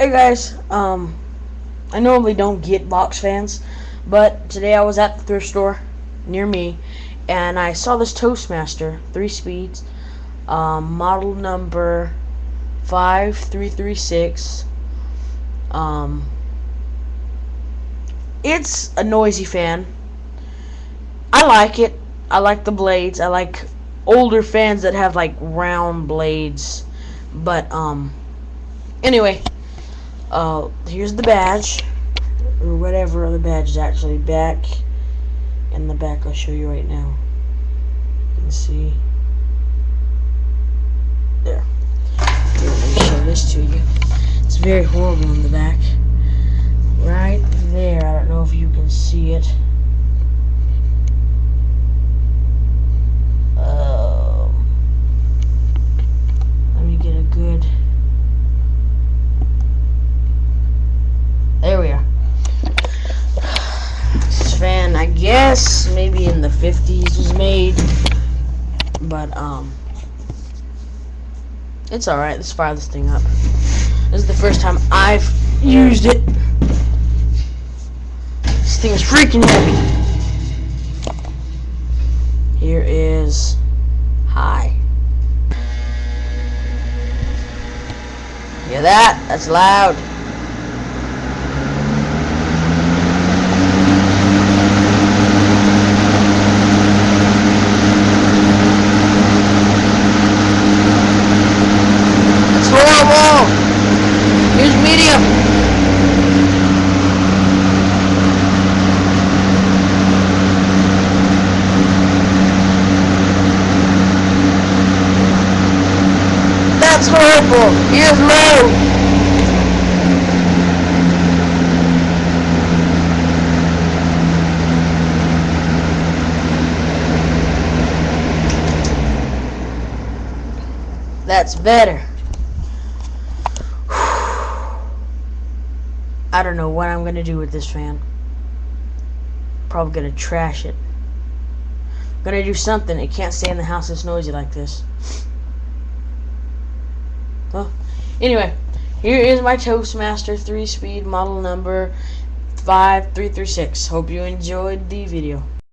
Hey guys, I normally don't get box fans, but today I was at the thrift store near me, and I saw this Toastmaster 3 speeds, model number 5336. It's a noisy fan. I like it. I like the blades. I like older fans that have like round blades, but anyway. Here's the badge, or whatever other badge is actually back. In the back, I'll show you right now. You can see. There. Here, let me show this to you. It's very horrible in the back. Right there. I don't know if you can see it. Let me get a good... There we are. This fan, I guess, maybe in the 50s was made, but it's alright. Let's fire this thing up. This is the first time I've used it. This thing is freaking heavy. Here is high. Hear that? That's loud. Here's medium. That's horrible. Here's low. That's better. I don't know what I'm gonna do with this fan. Probably gonna trash it. I'm gonna do something. It can't stay in the house that's noisy like this. Well, anyway, here is my Toastmaster 3-speed model number 5336. Hope you enjoyed the video.